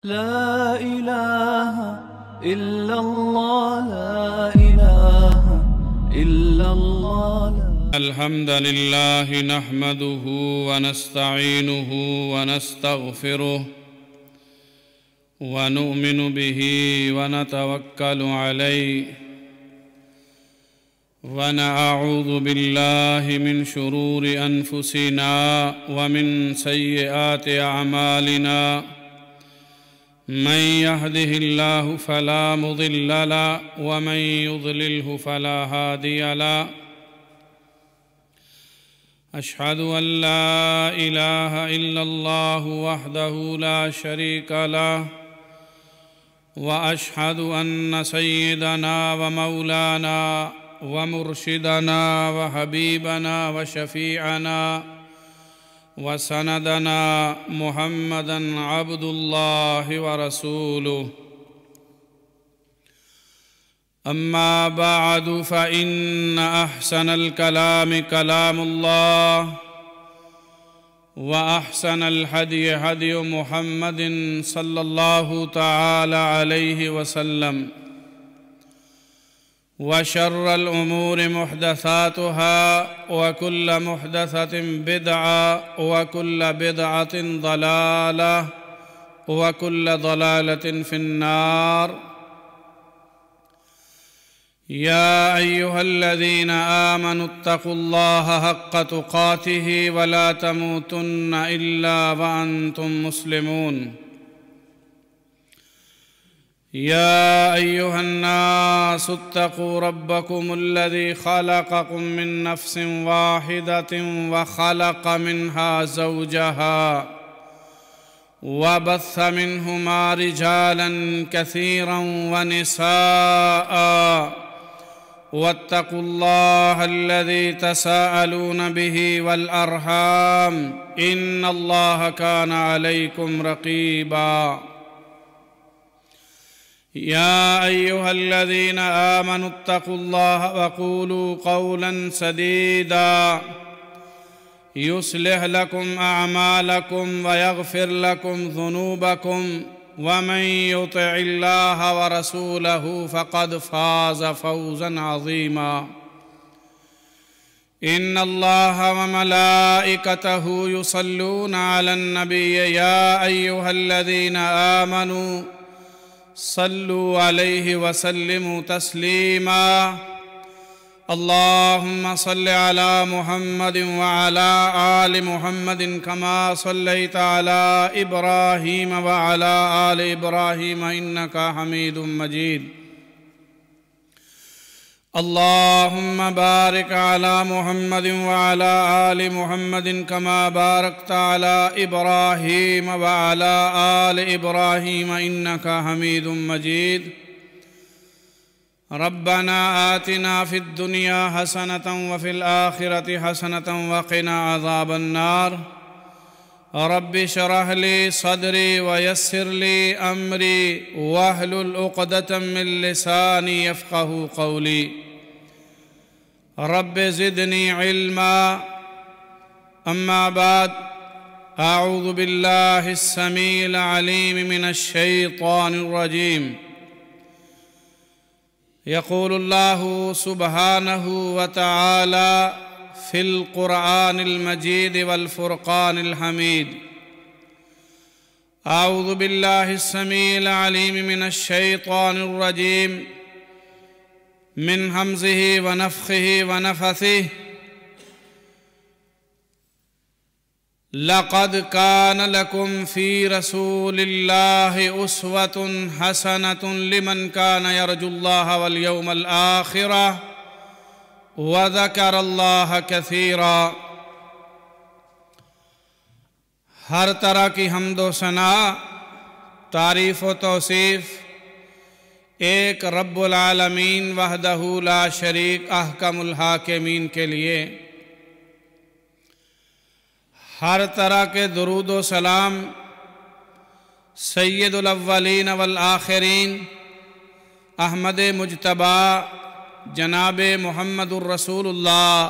لا إله إلا الله لا إله إلا الله الحمد لله نحمده ونستعينه ونستغفره ونؤمن به ونتوكل عليه ونعوذ بالله من شرور أنفسنا ومن سيئات أعمالنا من يهده الله فلا مضل له ومن يضلله فلا هادي له أشهد أن لا إله إلا الله وحده لا شريك له وأشهد أن سيدنا ومولانا ومرشدنا وحبيبنا وشفيعنا وسندنا محمدًا عبد الله ورسوله أما بعد فإن أحسن الكلام كلام الله وأحسن الهدي هدي محمد صلى الله تعالى عليه وسلم وشر الأمور محدثاتها وكل محدثة بدعة وكل بدعة ضلالة وكل ضلالة في النار يا أيها الذين آمنوا اتقوا الله حق تقاته ولا تموتن إلا وأنتم مسلمون يا أيها الناس اتقوا ربكم الذي خلقكم من نفس واحدة وخلق منها زوجها وبث منهما رجالا كثيرا ونساء واتقوا الله الذي تساءلون به والأرحام إن الله كان عليكم رقيبا يا أيها الذين آمنوا اتقوا الله وقولوا قولا سديدا يصلح لكم أعمالكم ويغفر لكم ذنوبكم ومن يطع الله ورسوله فقد فاز فوزا عظيما إن الله وملائكته يصلون على النبي يا أيها الذين آمنوا صلوا عليه وسلموا تسليما اللهم صل على محمد وعلى آل محمد كما صليت على إبراهيم وعلى آل إبراهيم إنك حميد مجيد اللهم بارك على محمد وعلى آل محمد كما باركت على إبراهيم وعلى آل إبراهيم إنك حميد مجيد ربنا آتنا في الدنيا حسنة وفي الآخرة حسنة وقنا عذاب النار رب اشرح لي صدري ويسر لي أمري واحلل عقدة من لساني يفقه قولي رب زدني علما أما بعد أعوذ بالله السميع العليم من الشيطان الرجيم يقول الله سبحانه وتعالى في القرآن المجيد والفرقان الحميد أعوذ بالله السميع العليم من الشيطان الرجيم من همزه ونفخه ونفثه لقد كان لكم في رسول الله أسوة حسنة لمن كان يرجو الله واليوم الآخر وذكر الله كثيرا ہر طرح کی حمد و ثنا تعریف و توصیف ایک رب العالمین وحدہ لا شریک احکم الحاکمین کے لیے ہر طرح کے درود و سلام سید الاولین والآخرین احمد مجتبی جناب محمد الرسول اللہ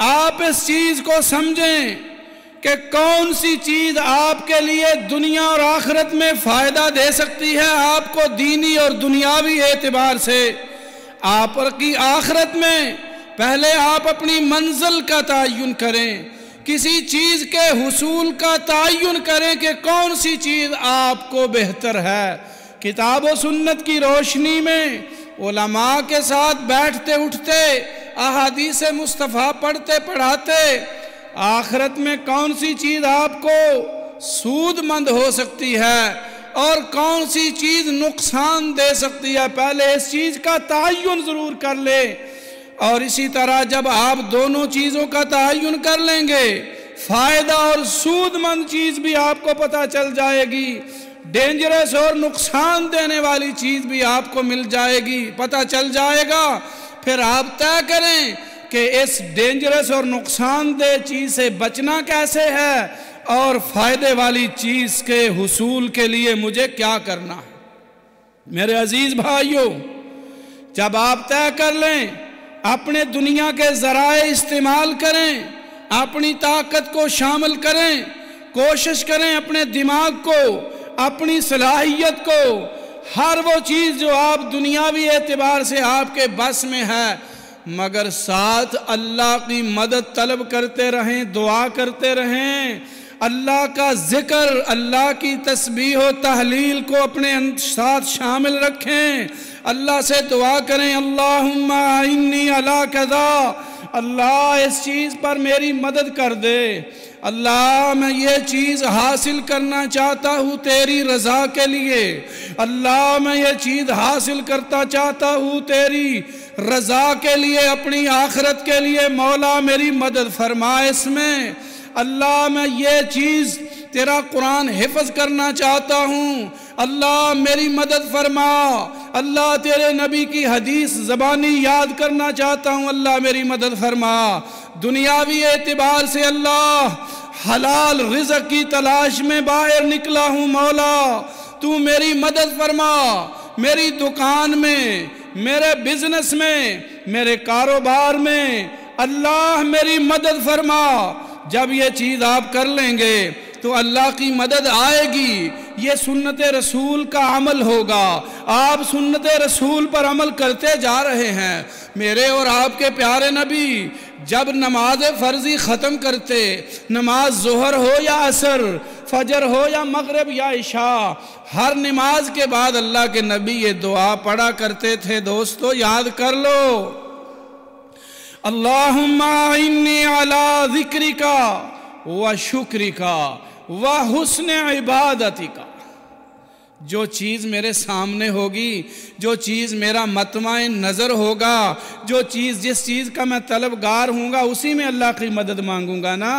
آپ اس چیز کو سمجھیں کہ کون سی چیز آپ کے لیے دنیا اور آخرت میں فائدہ دے سکتی ہے آپ کو دینی اور دنیاوی اعتبار سے۔ آپ کی آخرت میں پہلے آپ اپنی منزل کا تعین کریں، کسی چیز کے حصول کا تعین کریں کہ کون سی چیز آپ کو بہتر ہے۔ کتاب و سنت کی روشنی میں علماء کے ساتھ بیٹھتے اٹھتے، احادیث مصطفیٰ پڑھتے پڑھاتے، آخرت میں کون سی چیز آپ کو سود مند ہو سکتی ہے اور کون سی چیز نقصان دے سکتی ہے، پہلے اس چیز کا تعین ضرور کر لے۔ اور اسی طرح جب آپ دونوں چیزوں کا تعین کر لیں گے، فائدہ اور سود مند چیز بھی آپ کو پتہ چل جائے گی، ڈینجرس اور نقصان دینے والی چیز بھی آپ کو مل جائے گی، پتہ چل جائے گا۔ پھر آپ طے کریں کہ اس ڈینجرس اور نقصان دہ چیز سے بچنا کیسے ہے اور فائدے والی چیز کے حصول کے لیے مجھے کیا کرنا ہے۔ میرے عزیز بھائیوں، جب آپ طے کر لیں، اپنے دنیا کے ذرائع استعمال کریں، اپنی طاقت کو شامل کریں، کوشش کریں اپنے دماغ کو، اپنی صلاحیت کو، ہر وہ چیز جو آپ دنیاوی اعتبار سے آپ کے بس میں ہے، مگر ساتھ اللہ کی مدد طلب کرتے رہیں، دعا کرتے رہیں، اللہ کا ذکر، اللہ کی تسبیح و تحلیل کو اپنے ساتھ شامل رکھیں، اللہ سے دعا کریں، اللہم اعنی علی کذا، اللہ اس چیز پر میری مدد کر دے، اللہ میں یہ چیز حاصل کرنا چاہتا ہوں تیری رضا کے لیے، اللہ میں یہ چیز حاصل کرتا چاہتا ہوں تیری رضا کے لیے، اپنی آخرت کے لیے، مولا میری مدد فرما اس میں، اللہ میں یہ چیز تیرا قرآن حفظ کرنا چاہتا ہوں، اللہ میری مدد فرما، اللہ تیرے نبی کی حدیث زبانی یاد کرنا چاہتا ہوں، اللہ میری مدد فرما، دنیاوی اعتبار سے اللہ حلال رزق کی تلاش میں باہر نکلا ہوں، مولا تو میری مدد فرما، میری دکان میں، میرے بزنس میں، میرے کاروبار میں، اللہ میری مدد فرما۔ جب یہ چیز آپ کر لیں گے تو اللہ کی مدد آئے گی، یہ سنت رسول کا عمل ہوگا، آپ سنت رسول پر عمل کرتے جا رہے ہیں۔ میرے اور آپ کے پیارے نبی جب نماز فرضی ختم کرتے، نماز ظہر ہو یا عصر، فجر ہو یا مغرب یا عشاء، ہر نماز کے بعد اللہ کے نبی یہ دعا پڑھا کرتے تھے، دوستو یاد کر لو، اللہم اعنی علی ذکرک و شکرک و حسن عبادتک۔ جو چیز میرے سامنے ہوگی، جو چیز میرا مطمع نظر ہوگا، جو چیز جس چیز کا میں طلبگار ہوں گا، اسی میں اللہ کی مدد مانگوں گا نا۔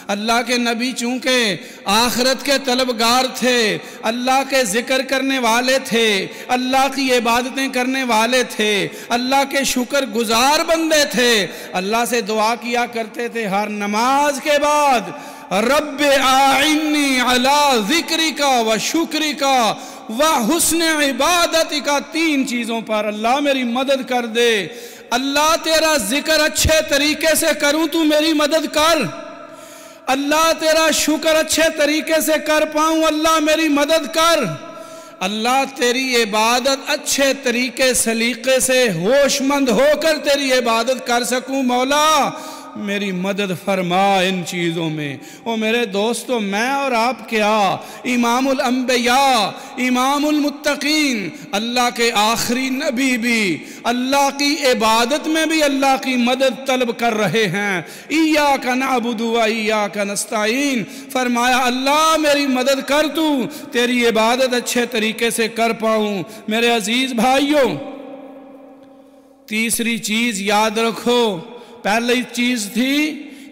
اللہ کے نبی چونکہ آخرت کے طلبگار تھے، اللہ کے ذکر کرنے والے تھے، اللہ کی عبادتیں کرنے والے تھے، اللہ کے شکر گزار بندے تھے، اللہ سے دعا کیا کرتے تھے ہر نماز کے بعد، رب اعنی علی ذکرک و شکرک و حسن عبادتک، تین چیزوں پر اللہ میری مدد کر دے، اللہ تیرا ذکر اچھے طریقے سے کروں تو میری مدد کر، اللہ تیرا شکر اچھے طریقے سے کر پاؤں اللہ میری مدد کر، اللہ تیری عبادت اچھے طریقے سلیقے سے ہوش مند ہو کر تیری عبادت کر سکوں، مولا میری مدد فرما ان چیزوں میں۔ او میرے دوستو، میں اور آپ کیا، امام الانبیاء، امام المتقین، اللہ کے آخری نبی بھی اللہ کی عبادت میں بھی اللہ کی مدد طلب کر رہے ہیں۔ ایاک نعبد و ایاک نستعین، فرمایا اللہ میری مدد کر تو تیری عبادت اچھے طریقے سے کر پاؤں۔ میرے عزیز بھائیوں، تیسری چیز یاد رکھو، پہلی چیز تھی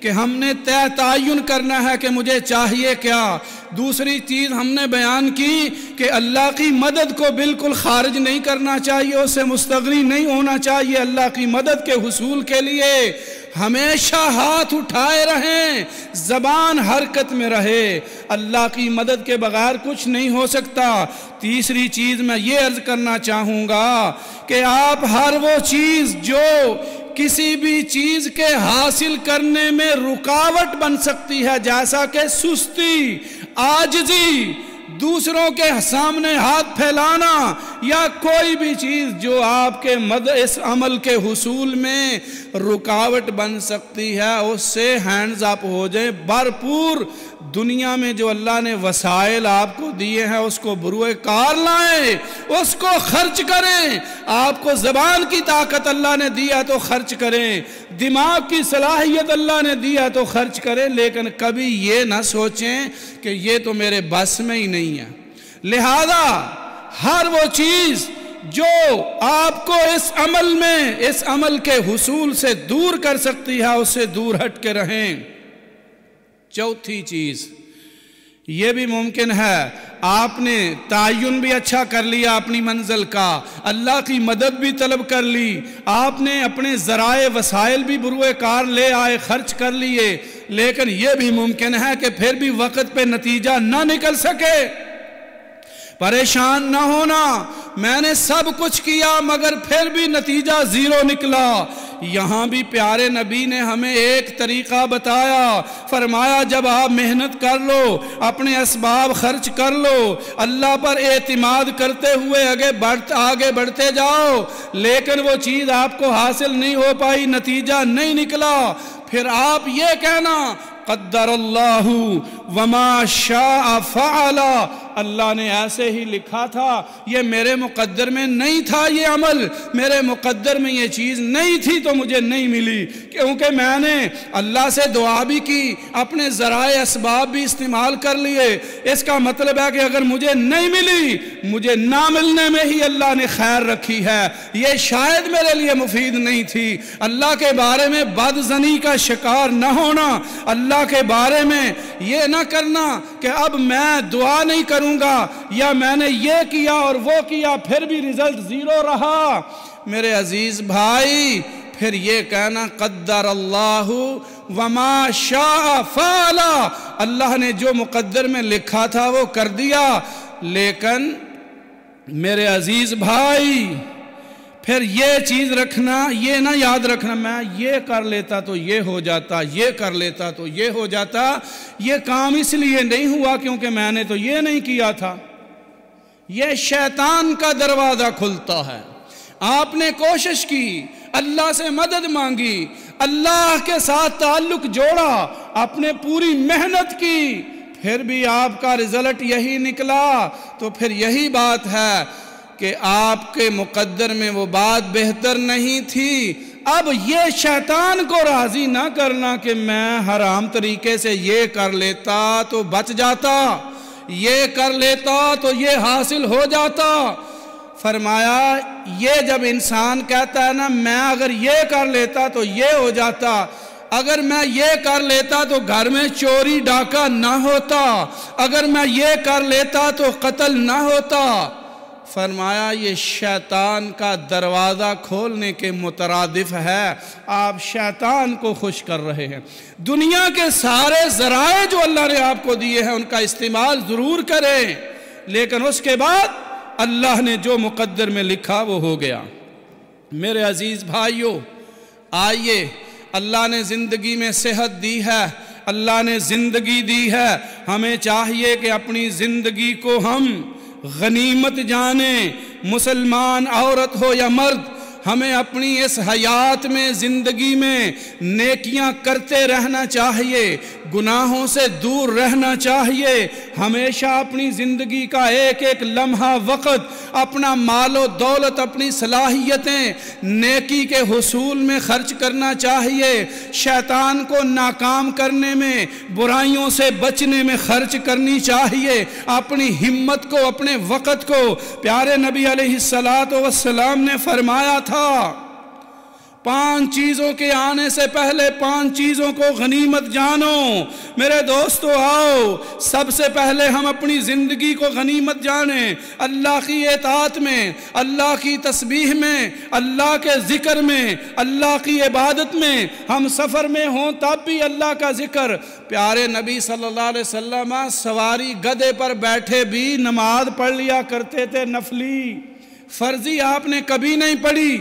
کہ ہم نے تعین کرنا ہے کہ مجھے چاہیے کیا، دوسری چیز ہم نے بیان کی کہ اللہ کی مدد کو بالکل خارج نہیں کرنا چاہیے، اس سے مستغنی نہیں ہونا چاہیے، اللہ کی مدد کے حصول کے لیے ہمیشہ ہاتھ اٹھائے رہیں، زبان حرکت میں رہے، اللہ کی مدد کے بغیر کچھ نہیں ہو سکتا۔ تیسری چیز میں یہ عرض کرنا چاہوں گا کہ آپ ہر وہ چیز جو کسی بھی چیز کے حاصل کرنے میں رکاوٹ بن سکتی ہے، جیسا کہ سستی، عاجزی، دوسروں کے سامنے ہاتھ پھیلانا، یا کوئی بھی چیز جو آپ کے اس عمل کے حصول میں رکاوٹ بن سکتی ہے، اس سے ہینڈز اپ ہو جائیں۔ بھرپور دنیا میں جو اللہ نے وسائل آپ کو دیے ہیں اس کو بروئے کار لائیں، اس کو خرچ کریں۔ آپ کو زبان کی طاقت اللہ نے دیا تو خرچ کریں، دماغ کی صلاحیت اللہ نے دیا تو خرچ کریں، لیکن کبھی یہ نہ سوچیں کہ یہ تو میرے بس میں ہی نہیں ہے۔ لہذا ہر وہ چیز جو آپ کو اس عمل میں، اس عمل کے حصول سے دور کر سکتی ہے، اس سے دور ہٹ کے رہیں۔ چوتھی چیز یہ بھی ممکن ہے، آپ نے تعین بھی اچھا کر لیا اپنی منزل کا، اللہ کی مدد بھی طلب کر لی، آپ نے اپنے ذرائع وسائل بھی بروئے کار لے آئے، خرچ کر لیے، لیکن یہ بھی ممکن ہے کہ پھر بھی وقت پہ نتیجہ نہ نکل سکے۔ پریشان نہ ہونا، میں نے سب کچھ کیا مگر پھر بھی نتیجہ زیرو نکلا۔ یہاں بھی پیارے نبی نے ہمیں ایک طریقہ بتایا، فرمایا جب آپ محنت کر لو، اپنے اسباب خرچ کر لو، اللہ پر اعتماد کرتے ہوئے آگے بڑھتے جاؤ، لیکن وہ چیز آپ کو حاصل نہیں ہو پائی، نتیجہ نہیں نکلا، پھر آپ یہ کہنا قدر اللہ وما شاء فعل، اللہ نے ایسے ہی لکھا تھا، یہ میرے مقدر میں نہیں تھا، یہ عمل میرے مقدر میں یہ چیز نہیں تھی تو مجھے نہیں ملی، کیونکہ میں نے اللہ سے دعا بھی کی، اپنے ذرائع اسباب بھی استعمال کر لیے۔ اس کا مطلب ہے کہ اگر مجھے نہیں ملی، مجھے نہ ملنے میں ہی اللہ نے خیر رکھی ہے، یہ شاید میرے لیے مفید نہیں تھی۔ اللہ کے بارے میں بدظنی کا شکار نہ ہونا، اللہ کے بارے میں یہ نہ کرنا کہ اب میں دعا نہیں کروں گا، یا میں نے یہ کیا اور وہ کیا پھر بھی رزلٹ زیرو رہا۔ میرے عزیز بھائی، پھر یہ کہنا قدر اللہ وما شاء فعل، اللہ نے جو مقدر میں لکھا تھا وہ کر دیا۔ لیکن میرے عزیز بھائی، پھر یہ چیز رکھنا، یہ نہ یاد رکھنا میں یہ کر لیتا تو یہ ہو جاتا، یہ کر لیتا تو یہ ہو جاتا، یہ کام اس لیے نہیں ہوا کیونکہ میں نے تو یہ نہیں کیا تھا۔ یہ شیطان کا دروازہ کھلتا ہے۔ آپ نے کوشش کی، اللہ سے مدد مانگی، اللہ کے ساتھ تعلق جوڑا، اپنے پوری محنت کی، پھر بھی آپ کا رزلٹ یہی نکلا، تو پھر یہی بات ہے کہ آپ کے مقدر میں وہ بات بہتر نہیں تھی۔ اب یہ شیطان کو راضی نہ کرنا کہ میں حرام طریقے سے یہ کر لیتا تو بچ جاتا، یہ کر لیتا تو یہ حاصل ہو جاتا۔ فرمایا یہ جب انسان کہتا ہے نا میں اگر یہ کر لیتا تو یہ ہو جاتا، اگر میں یہ کر لیتا تو گھر میں چوری ڈاکہ نہ ہوتا، اگر میں یہ کر لیتا تو قتل نہ ہوتا، فرمایا یہ شیطان کا دروازہ کھولنے کے مترادف ہے، آپ شیطان کو خوش کر رہے ہیں۔ دنیا کے سارے ذرائع جو اللہ نے آپ کو دیے ہیں ان کا استعمال ضرور کریں، لیکن اس کے بعد اللہ نے جو مقدر میں لکھا وہ ہو گیا۔ میرے عزیز بھائیوں، آئیے، اللہ نے زندگی میں صحت دی ہے، اللہ نے زندگی دی ہے، ہمیں چاہیے کہ اپنی زندگی کو ہم غنیمت جانیں، مسلمان عورت ہو یا مرد، ہمیں اپنی اس حیات میں زندگی میں نیکیاں کرتے رہنا چاہیے، گناہوں سے دور رہنا چاہیے، ہمیشہ اپنی زندگی کا ایک ایک لمحہ وقت اپنا مال و دولت، اپنی صلاحیتیں نیکی کے حصول میں خرچ کرنا چاہیے، شیطان کو ناکام کرنے میں، برائیوں سے بچنے میں خرچ کرنی چاہیے، اپنی ہمت کو، اپنے وقت کو۔ پیارے نبی علیہ السلام نے فرمایا تھا 5 چیزوں کے آنے سے پہلے 5 چیزوں کو غنیمت جانو۔ میرے دوستو آؤ، سب سے پہلے ہم اپنی زندگی کو غنیمت جانیں، اللہ کی اطاعت میں، اللہ کی تسبیح میں، اللہ کے ذکر میں، اللہ کی عبادت میں۔ ہم سفر میں ہوں تب بھی اللہ کا ذکر۔ پیارے نبی صلی اللہ علیہ وسلم سواری گدھے پر بیٹھے بھی نماز پڑھ لیا کرتے تھے، نفلی، فرضی آپ نے کبھی نہیں پڑھی۔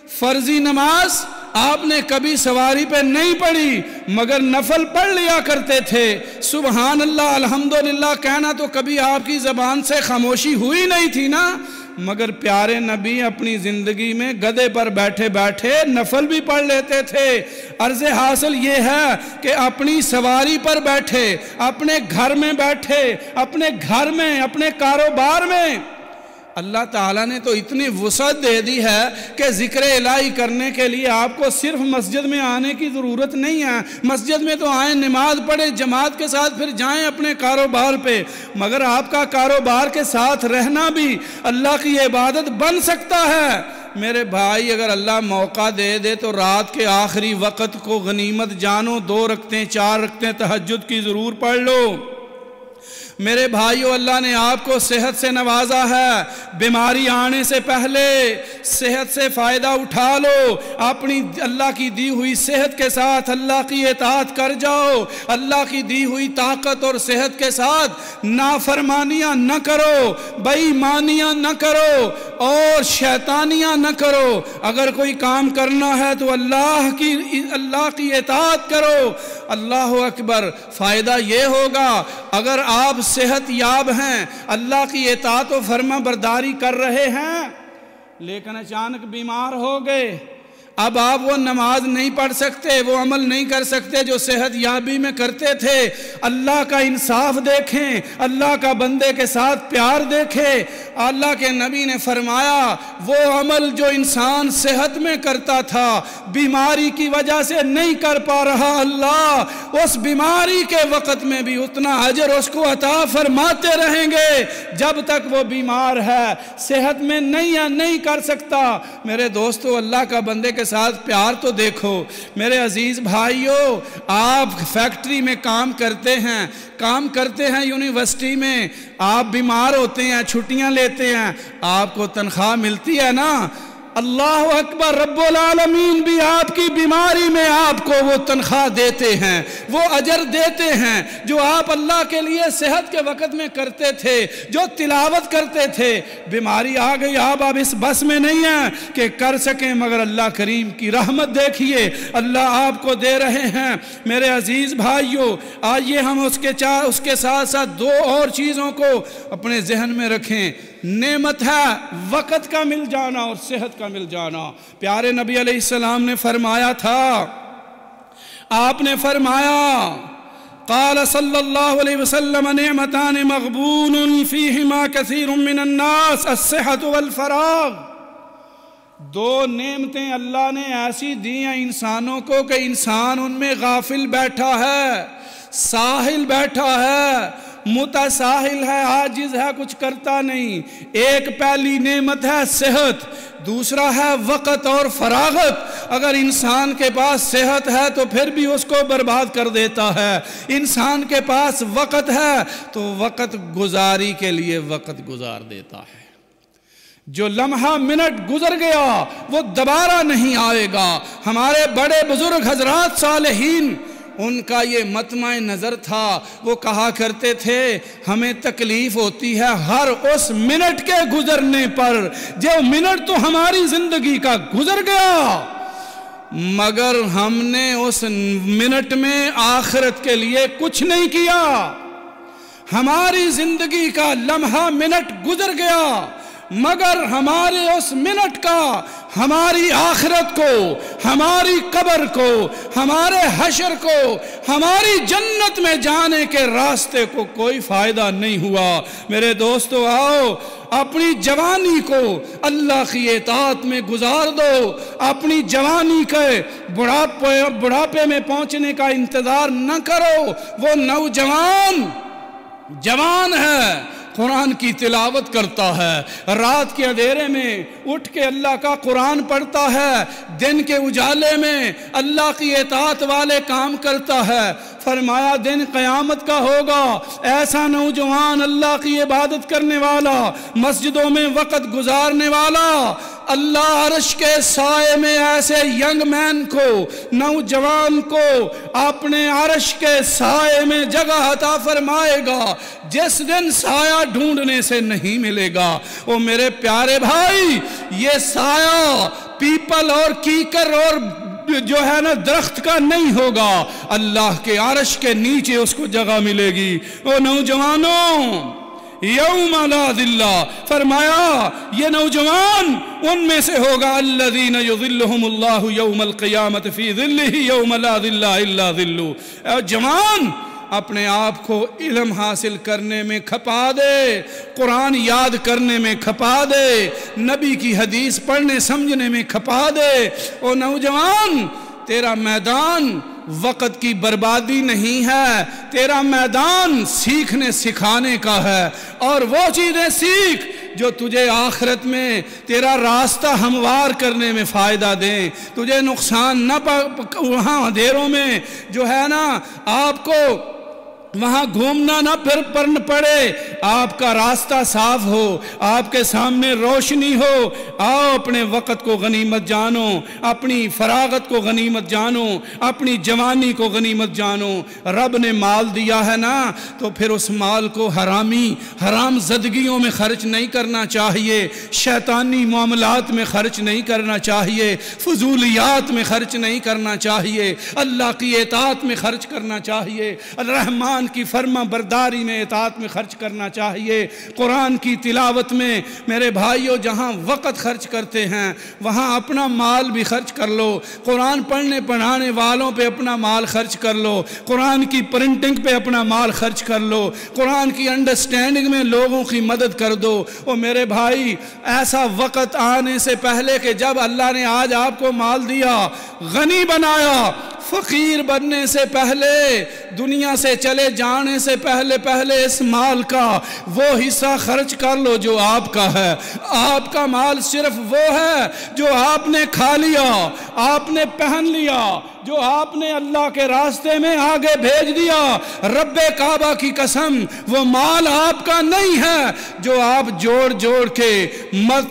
فرضی نماز آپ نے کبھی سواری پہ نہیں پڑھی مگر نفل پڑھ لیا کرتے تھے، سبحان اللہ الحمدللہ کہنا تو کبھی آپ کی زبان سے خاموشی ہوئی نہیں تھی نا، مگر پیارے نبی اپنی زندگی میں گدھے پر بیٹھے بیٹھے نفل بھی پڑھ لیتے تھے۔ عرض حاصل یہ ہے کہ اپنی سواری پر بیٹھے، اپنے گھر میں بیٹھے، اپنے گھر میں، اپنے کاروبار میں اللہ تعالیٰ نے تو اتنی وسعت دے دی ہے کہ ذکر الہی کرنے کے لیے آپ کو صرف مسجد میں آنے کی ضرورت نہیں ہے۔ مسجد میں تو آئیں، نماز پڑھیں جماعت کے ساتھ، پھر جائیں اپنے کاروبار پہ، مگر آپ کا کاروبار کے ساتھ رہنا بھی اللہ کی عبادت بن سکتا ہے۔ میرے بھائی اگر اللہ موقع دے دے تو رات کے آخری وقت کو غنیمت جانو، 2 رکعتیں 4 رکعتیں تہجد کی ضرور پڑھ لو۔ میرے بھائیو اللہ نے آپ کو صحت سے نوازا ہے، بیماری آنے سے پہلے صحت سے فائدہ اٹھا لو، اپنی اللہ کی دی ہوئی صحت کے ساتھ اللہ کی اطاعت کر جاؤ، اللہ کی دی ہوئی طاقت اور صحت کے ساتھ نافرمانیاں نہ کرو، بے ایمانیاں نہ کرو اور شیطانیاں نہ کرو۔ اگر کوئی کام کرنا ہے تو اللہ کی اطاعت کرو۔ اللہ اکبر۔ فائدہ یہ ہوگا اگر آپ صحت یاب ہیں، اللہ کی اطاعت و فرما برداری کر رہے ہیں، لیکن اچانک بیمار ہو گئے، اب آپ وہ نماز نہیں پڑھ سکتے، وہ عمل نہیں کر سکتے جو صحت یابی میں کرتے تھے۔ اللہ کا انصاف دیکھیں، اللہ کا بندے کے ساتھ پیار دیکھیں۔ اللہ کے نبی نے فرمایا وہ عمل جو انسان صحت میں کرتا تھا بیماری کی وجہ سے نہیں کر پا رہا، اللہ اس بیماری کے وقت میں بھی اتنا اجر اس کو عطا فرماتے رہیں گے جب تک وہ بیمار ہے، صحت میں نہیں کر سکتا۔ میرے دوستو اللہ کا بندے کے ساتھ پیار تو دیکھو۔ میرے عزیز بھائیو، آپ فیکٹری میں کام کرتے ہیں یونیورسٹی میں، آپ بیمار ہوتے ہیں، چھٹیاں لیتے ہیں، آپ کو تنخواہ ملتی ہے نا؟ اللہ اکبر، رب العالمین بھی آپ کی بیماری میں آپ کو وہ تنخواہ دیتے ہیں، وہ اجر دیتے ہیں جو آپ اللہ کے لیے صحت کے وقت میں کرتے تھے، جو تلاوت کرتے تھے۔ بیماری آ گئی، آپ اب اس بس میں نہیں ہیں کہ کر سکیں، مگر اللہ کریم کی رحمت دیکھیے اللہ آپ کو دے رہے ہیں۔ میرے عزیز بھائیو، آئیے ہم اس کے ساتھ ساتھ 2 اور چیزوں کو اپنے ذہن میں رکھیں۔ نعمت ہے وقت کا مل جانا اور صحت کا مل جانا۔ پیارے نبی علیہ السلام نے فرمایا تھا، آپ نے فرمایا قال صلی اللہ علیہ وسلم نعمتان مغبون فیہما کثیر من الناس الصحت والفراغ۔ 2 نعمتیں اللہ نے ایسی دی ہیں انسانوں کو کہ انسان ان میں غافل بیٹھا ہے، ساحل بیٹھا ہے، متساہل ہے، عاجز ہے، کچھ کرتا نہیں۔ ایک پہلی نعمت ہے صحت، دوسرا ہے وقت اور فراغت۔ اگر انسان کے پاس صحت ہے تو پھر بھی اس کو برباد کر دیتا ہے، انسان کے پاس وقت ہے تو وقت گزاری کے لیے وقت گزار دیتا ہے۔ جو لمحہ منٹ گزر گیا وہ دوبارہ نہیں آئے گا۔ ہمارے بڑے بزرگ حضرات صالحین ان کا یہ مطمع نظر تھا، وہ کہا کرتے تھے ہمیں تکلیف ہوتی ہے ہر اس منٹ کے گزرنے پر جو منٹ تو ہماری زندگی کا گزر گیا، مگر ہم نے اس منٹ میں آخرت کے لیے کچھ نہیں کیا۔ ہماری زندگی کا لمحہ منٹ گزر گیا، مگر ہمارے اس منٹ کا ہماری آخرت کو، ہماری قبر کو، ہمارے حشر کو، ہماری جنت میں جانے کے راستے کو کوئی فائدہ نہیں ہوا۔ میرے دوستو آؤ اپنی جوانی کو اللہ کی اطاعت میں گزار دو، اپنی جوانی کے بڑھاپے میں پہنچنے کا انتظار نہ کرو۔ وہ نوجوان جوان ہے، قرآن کی تلاوت کرتا ہے، رات کے اندھیرے میں اٹھ کے اللہ کا قرآن پڑھتا ہے، دن کے اجالے میں اللہ کی اطاعت والے کام کرتا ہے۔ فرمایا دن قیامت کا ہوگا ایسا نوجوان اللہ کی عبادت کرنے والا، مسجدوں میں وقت گزارنے والا، اللہ عرش کے سائے میں ایسے ینگ مین کو، نوجوان کو اپنے عرش کے سائے میں جگہ عطا فرمائے گا جس دن سایہ ڈھونڈنے سے نہیں ملے گا۔ او میرے پیارے بھائی، یہ سایہ پیپل اور کیکر اور جو ہے نا درخت کا نہیں ہوگا، اللہ کے عرش کے نیچے اس کو جگہ ملے گی۔ او نوجوانوں، یوم لا ذل، فرمایا یہ نوجوان ان میں سے ہوگا الذین یظلہم اللہ یوم القیامت فی ظلہ یوم لا ذل الا ظلہ۔ اے جوان، اپنے آپ کو علم حاصل کرنے میں کھپا دے، قرآن یاد کرنے میں کھپا دے، نبی کی حدیث پڑھنے سمجھنے میں کھپا دے۔ او نوجوان، تیرا میدان وقت کی بربادی نہیں ہے، تیرا میدان سیکھنے سکھانے کا ہے، اور وہ چیزیں سیکھ جو تجھے آخرت میں تیرا راستہ ہموار کرنے میں فائدہ دیں، تجھے نقصان نہ وہاں اندھیروں میں جو ہے نا آپ کو وہاں گھومنا نہ پھر پڑے، آپ کا راستہ صاف ہو، آپ کے سامنے روشنی ہو۔ آؤ اپنے وقت کو غنیمت جانو، اپنی فراغت کو غنیمت جانو، اپنی جوانی کو غنیمت جانو۔ رب نے مال دیا ہے نا، تو پھر اس مال کو حرام زدگیوں میں خرچ نہیں کرنا چاہیے، شیطانی معاملات میں خرچ نہیں کرنا چاہیے، فضولیات میں خرچ نہیں کرنا چاہیے، اللہ کی اطاعت میں خرچ کرنا چاہیے، الرحمن کی فرما برداری میں اطاعت میں خرچ کرنا چاہیے، قرآن کی تلاوت میں۔ میرے بھائیوں، جہاں وقت خرچ کرتے ہیں وہاں اپنا مال بھی خرچ کر لو، قرآن پڑھنے پڑھانے والوں پہ اپنا مال خرچ کر لو، قرآن کی پرنٹنگ پہ اپنا مال خرچ کر لو، قرآن کی انڈرسٹینڈنگ میں لوگوں کی مدد کر دو۔ اور میرے بھائی، ایسا وقت آنے سے پہلے کہ جب اللہ نے آج آپ کو مال دیا، غنی بنایا، فقیر بننے سے پہلے، دنیا سے چلے جانے سے پہلے اس مال کا وہ حصہ خرچ کر لو جو آپ کا ہے۔ آپ کا مال صرف وہ ہے جو آپ نے کھا لیا، آپ نے پہن لیا، جو آپ نے اللہ کے راستے میں آگے بھیج دیا۔ رب کعبہ کی قسم، وہ مال آپ کا نہیں ہے جو آپ جوڑ کے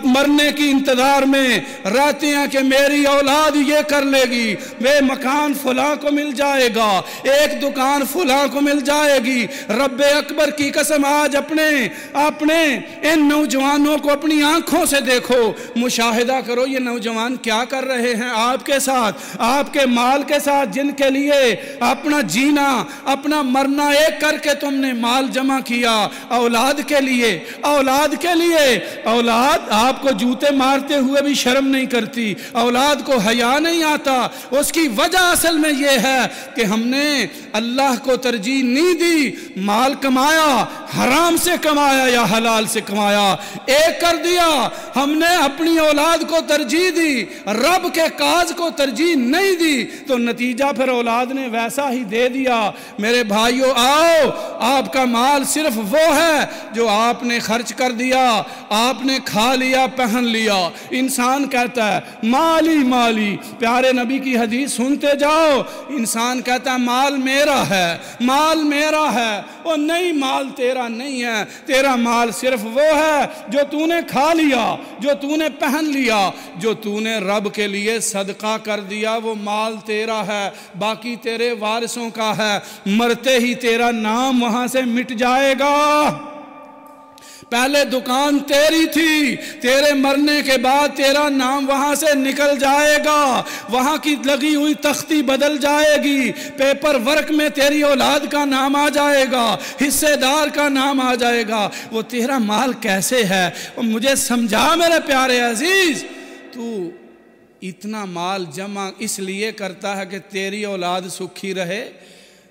مرنے کی انتظار میں رہتے ہیں کہ میری اولاد یہ کر لے گی، وہ مکان فلاں کو مل جائے گا، ایک دکان فلاں کو مل جائے گی۔ رب اکبر کی قسم، آج اپنے ان نوجوانوں کو اپنی آنکھوں سے دیکھو، مشاہدہ کرو یہ نوجوان کیا کر رہے ہیں آپ کے ساتھ، آپ کے مال کے ساتھ، جن کے لیے اپنا جینا اپنا مرنا ایک کر کے تم نے مال جمع کیا۔ اولاد کے لیے اولاد آپ کو جوتے مارتے ہوئے بھی شرم نہیں کرتی، اولاد کو حیا نہیں آتا۔ اس کی وجہ اصل میں یہ ہے کہ ہم نے اللہ کو ترجیح نہیں دی، مال کمایا، حرام سے کمایا یا حلال سے کمایا، ایک کر دیا۔ ہم نے اپنی اولاد کو ترجیح دی، رب کے کاج کو ترجیح نہیں دی، تو نتیجہ پھر اولاد نے ویسا ہی دے دیا۔ میرے بھائیو، آؤ، آپ کا مال صرف وہ ہے جو آپ نے خرچ کر دیا، آپ نے کھا لیا، پہن لیا۔ انسان کہتا ہے مالی مالی، پیارے نبی کی حدیث سنتے جاؤ، انسان کہتا ہے مال میرا ہے، مال میرا ہے۔ اور نہیں، مال تیرا نہیں ہے، تیرا مال صرف وہ ہے جو تو نے کھا لیا، جو تو نے پہن لیا، جو تو نے رب کے لیے صدقہ کر دیا، وہ مال تیرا ہے، باقی تیرے وارثوں کا ہے۔ مرتے ہی تیرا نام وہاں سے مٹ جائے گا۔ پہلے دکان تیری تھی، تیرے مرنے کے بعد تیرا نام وہاں سے نکل جائے گا، وہاں کی لگی ہوئی تختی بدل جائے گی، پیپر ورک میں تیری اولاد کا نام آ جائے گا، حصے دار کا نام آ جائے گا۔ وہ تیرا مال کیسے ہے؟ مجھے سمجھا میرے پیارے عزیز، تو اتنا مال جمع اس لیے کرتا ہے کہ تیری اولاد سکھی رہے؟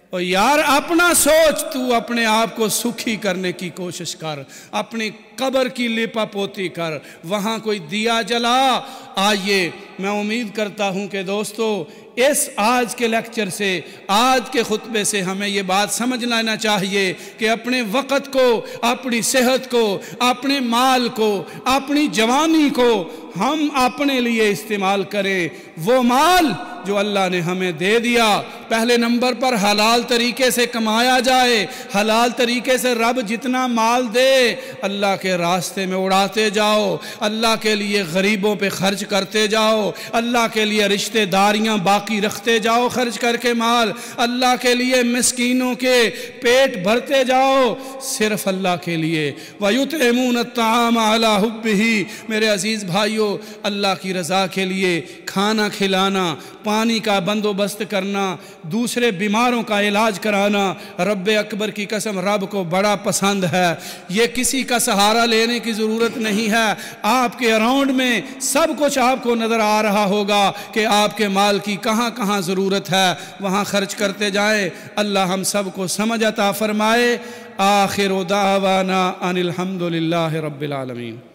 اور یار اپنا سوچ، تو اپنے آپ کو سکھی کرنے کی کوشش کر، اپنی قبر کی لیپا پوتی کر، وہاں کوئی دیا جلا۔ آئیے، میں امید کرتا ہوں کہ دوستو اس آج کے لیکچر سے، آج کے خطبے سے ہمیں یہ بات سمجھ لینا چاہیے کہ اپنے وقت کو، اپنی صحت کو، اپنے مال کو، اپنی جوانی کو ہم اپنے لیے استعمال کریں۔ وہ مال جو اللہ نے ہمیں دے دیا، پہلے نمبر پر حلال طریقے سے کمایا جائے، حلال طریقے سے رب جتنا مال دے اللہ کے راستے میں اڑاتے جاؤ، اللہ کے لیے غریبوں پہ خرچ کرتے جاؤ، اللہ کے لیے رشتہ داریاں باقی رکھتے جاؤ خرچ کر کے مال، اللہ کے لیے مسکینوں کے پیٹ بھرتے جاؤ صرف اللہ کے لیے۔ وَيُطْعِمُونَ الطَّعَامَ عَلَىٰ حُبِّهِ، میرے عزیز بھائیو، اللہ کی رضا کے لیے کھانا کھلانا، پانی کا بندوبست کرنا، دوسرے بیماروں کا علاج کرانا رب اکبر کی قسم رب کو بڑا پسند ہے۔ یہ کسی کا سہارا لینے کی ضرورت نہیں ہے، آپ کے اراؤنڈ میں سب کچھ آپ کو نظر آ رہا ہوگا کہ آپ کے مال کی کہاں کہاں ضرورت ہے، وہاں خرچ کرتے جائیں۔ اللہ ہم سب کو سمجھ عطا فرمائے۔ آخر دعوانا ان الحمد للہ رب العالمین۔